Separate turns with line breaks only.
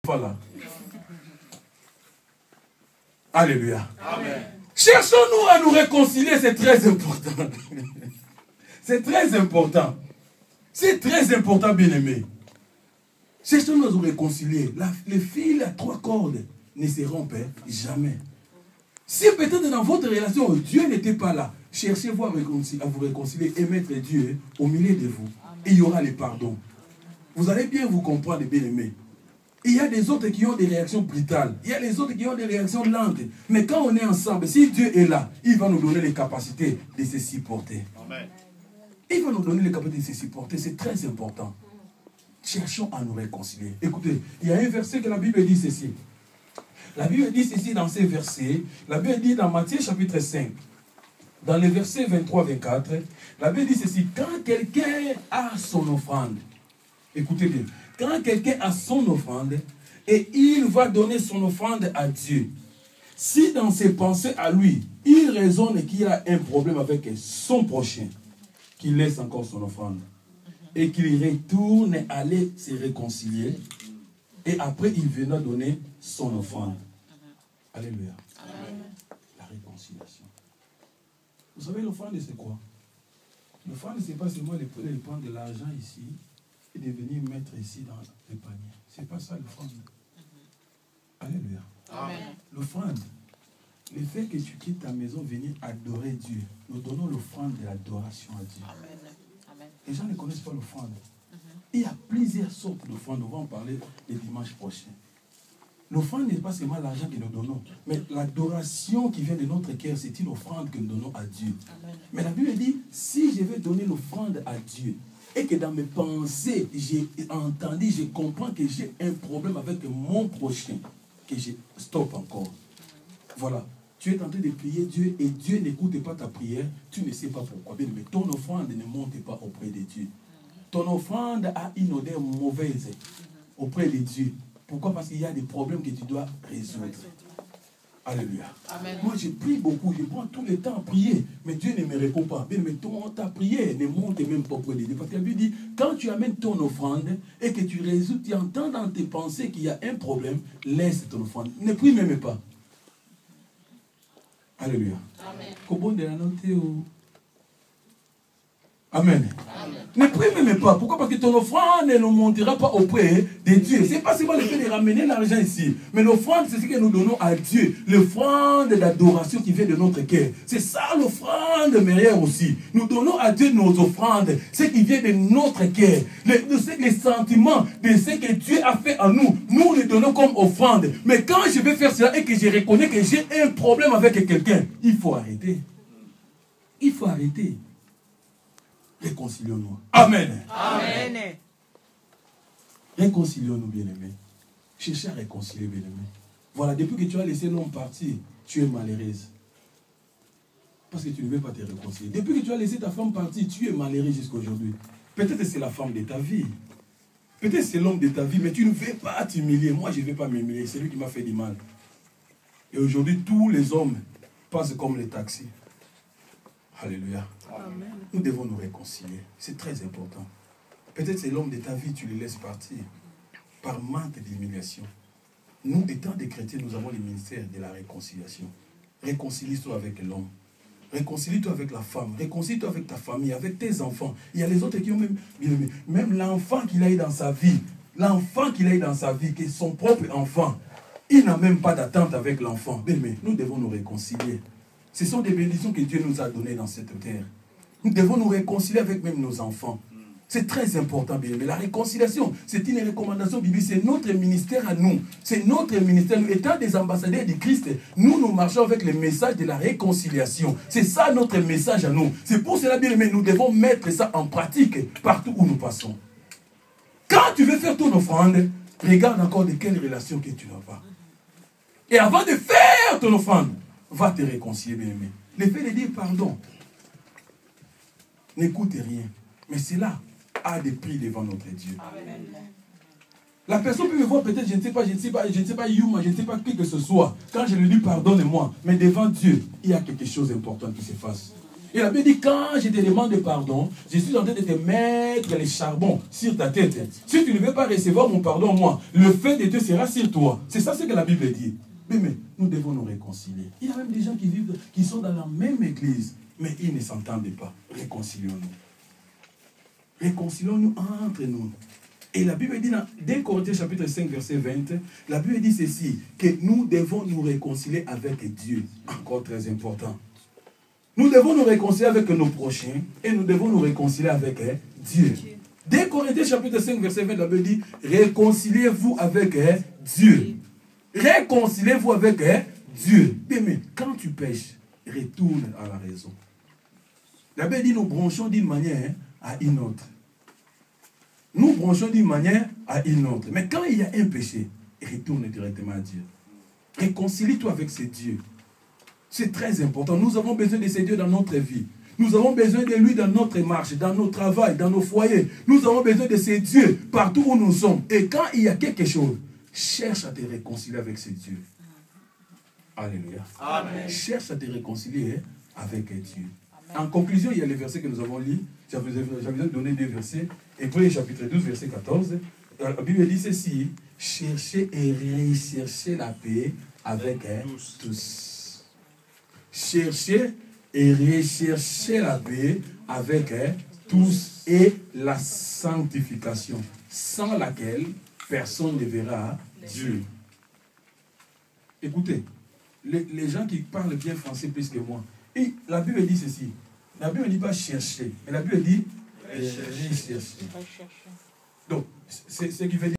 Voilà. Alléluia. Amen. Cherchons-nous à nous réconcilier, c'est très important. C'est très important. C'est très important, bien-aimé. Cherchons-nous à nous réconcilier. Les fils à 3 cordes ne se rompent jamais. Si peut-être dans votre relation, Dieu n'était pas là, cherchez-vous à vous réconcilier et mettre Dieu au milieu de vous. Et il y aura les pardons. Vous allez bien vous comprendre, bien-aimés. Il y a des autres qui ont des réactions brutales. Il y a les autres qui ont des réactions lentes. Mais quand on est ensemble, si Dieu est là, il va nous donner les capacités de se supporter. Amen. Il va nous donner les capacités de se supporter. C'est très important. Cherchons à nous réconcilier. Écoutez, il y a un verset que la Bible dit ceci. La Bible dit ceci dans ces versets. La Bible dit dans Matthieu chapitre 5, dans les versets 23-24, la Bible dit ceci. Quand quelqu'un a son offrande, écoutez bien, quand quelqu'un a son offrande et il va donner son offrande à Dieu, si dans ses pensées à lui, il raisonne qu'il a un problème avec son prochain, qu'il laisse encore son offrande et qu'il retourne aller se réconcilier et après il viendra donner son offrande. Alléluia. Amen. La réconciliation. Vous savez, l'offrande c'est quoi? L'offrande c'est pas seulement de prendre de l'argent ici et de venir mettre ici dans le panier. C'est pas ça l'offrande. Alléluia. Amen. L'offrande, le fait que tu quittes ta maison, venir adorer Dieu, nous donnons l'offrande de l'adoration à Dieu. Amen. Amen. Les gens ne connaissent pas l'offrande. Il y a plusieurs sortes d'offrandes. On va en parler le dimanche prochain. L'offrande n'est pas seulement l'argent que nous donnons, mais l'adoration qui vient de notre cœur, c'est une offrande que nous donnons à Dieu. Amen. Mais la Bible dit, si je vais donner l'offrande à Dieu, et que dans mes pensées, j'ai entendu, je comprends que j'ai un problème avec mon prochain, que je stoppe encore. Voilà. Tu es en train de prier Dieu et Dieu n'écoute pas ta prière, tu ne sais pas pourquoi. Mais ton offrande ne monte pas auprès de Dieu. Ton offrande a une odeur mauvaise auprès de Dieu. Pourquoi? Parce qu'il y a des problèmes que tu dois résoudre. Alléluia. Amen. Moi, je prie beaucoup, je prends tout le temps à prier, mais Dieu ne me répond pas. Mais ta prière ne monte même pas auprès de Dieu. Parce qu'il lui dit, quand tu amènes ton offrande et que tu résous, tu entends dans tes pensées qu'il y a un problème, laisse ton offrande. Ne prie même pas. Alléluia. Amen. Amen. Amen. Ne prie même pas. Pourquoi? Parce que ton offrande ne montera pas auprès de Dieu. Ce n'est pas seulement le fait de ramener l'argent ici. Mais l'offrande, c'est ce que nous donnons à Dieu. L'offrande d'adoration qui vient de notre cœur. C'est ça l'offrande meilleure aussi. Nous donnons à Dieu nos offrandes. Ce qui vient de notre cœur. Les sentiments de ce que Dieu a fait en nous. Nous les donnons comme offrande. Mais quand je vais faire cela et que je reconnais que j'ai un problème avec quelqu'un, il faut arrêter. Il faut arrêter. Réconcilions-nous. Amen. Amen. Réconcilions-nous, bien-aimés. Cherchez à réconcilier, bien-aimés. Voilà, depuis que tu as laissé l'homme partir, tu es malheureuse. Parce que tu ne veux pas te réconcilier. Depuis que tu as laissé ta femme partir, tu es malheureuse jusqu'à aujourd'hui. Peut-être que c'est la femme de ta vie. Peut-être que c'est l'homme de ta vie, mais tu ne veux pas t'humilier. Moi, je ne vais pas m'humilier. C'est lui qui m'a fait du mal. Et aujourd'hui, tous les hommes passent comme les taxis. Alléluia. Amen. Nous devons nous réconcilier. C'est très important. Peut-être c'est l'homme de ta vie, tu le laisses partir par manque d'humiliation. Nous, étant des chrétiens, nous avons le ministère de la réconciliation. Réconcilie-toi avec l'homme. Réconcilie-toi avec la femme. Réconcilie-toi avec ta famille, avec tes enfants. Il y a les autres qui ont même l'enfant qu'il a eu dans sa vie. L'enfant qu'il a eu dans sa vie, qui est son propre enfant. Il n'a même pas d'attente avec l'enfant. Mais nous devons nous réconcilier. Ce sont des bénédictions que Dieu nous a données dans cette terre. Nous devons nous réconcilier avec même nos enfants. C'est très important, bien. Mais la réconciliation, c'est une recommandation biblique. C'est notre ministère à nous. C'est notre ministère. Nous, étant des ambassadeurs du Christ, nous marchons avec le message de la réconciliation. C'est ça notre message à nous. C'est pour cela, bien aimé, nous devons mettre ça en pratique partout où nous passons. Quand tu veux faire ton offrande, regarde encore de quelle relation que tu n'as pas. Et avant de faire ton offrande, va te réconcilier, bien aimé. Le fait de dire pardon, n'écoute rien. Mais cela a des prix devant notre Dieu. Amen. La personne peut me voir peut-être, je ne sais pas, Yuma, je ne sais pas qui que ce soit. Quand je lui dis pardonne-moi, mais devant Dieu, il y a quelque chose d'important qui se fasse. Et la Bible dit, quand je te demande pardon, je suis en train de te mettre les charbons sur ta tête. Si tu ne veux pas recevoir mon pardon, moi, le feu de Dieu sera sur toi. C'est ça ce que la Bible dit. Mais nous devons nous réconcilier. Il y a même des gens qui vivent, qui sont dans la même église, mais ils ne s'entendent pas. Réconcilions-nous. Réconcilions-nous entre nous. Et la Bible dit dans 2 Corinthiens chapitre 5 verset 20, la Bible dit ceci, que nous devons nous réconcilier avec Dieu. Encore très important. Nous devons nous réconcilier avec nos prochains et nous devons nous réconcilier avec Dieu. 2 Corinthiens chapitre 5 verset 20, la Bible dit, réconciliez-vous avec Dieu. Réconciliez-vous avec Dieu. Mais quand tu pêches, retourne à la raison. La Bible dit, nous branchons d'une manière à une autre. Nous branchons d'une manière à une autre. Mais quand il y a un péché, retourne directement à Dieu. Réconcilie-toi avec ce Dieu. C'est très important. Nous avons besoin de ce Dieu dans notre vie. Nous avons besoin de lui dans notre marche, dans nos travaux, dans nos foyers. Nous avons besoin de ce Dieu partout où nous sommes. Et quand il y a quelque chose, cherche à te réconcilier avec ce Dieu. Alléluia. Amen. Cherche à te réconcilier avec Dieu. Amen. En conclusion, il y a les versets que nous avons lus. J'avais donné 2 versets. Hébreux chapitre 12, verset 14. La Bible dit ceci. Cherchez et recherchez la paix avec tous. Cherchez et recherchez la paix avec tous et la sanctification, sans laquelle personne ne verra Dieu. Écoutez, les gens qui parlent bien français plus que moi, et la Bible dit ceci. La Bible ne dit pas chercher, mais la Bible dit rechercher. Donc, c'est ce qui veut dire